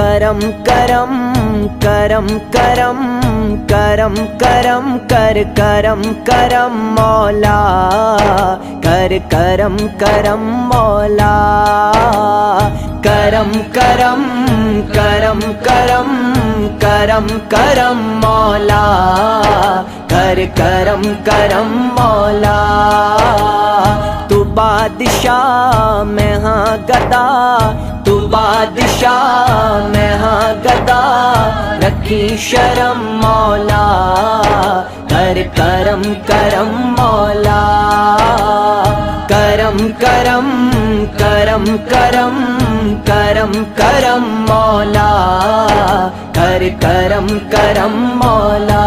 करम करम करम करम करम करम कर करम करम मौला, कर करम करम मौला। करम करम करम करम करम करम मौला, कर करम करम मौला। तू बादशाह मैं हाँ गदा, तू बादशाह मैं हाँ गदा, रखी शर्म मौला, कर करम करम मौला। करम करम करम करम करम करम मौला, कर करम करम मौला।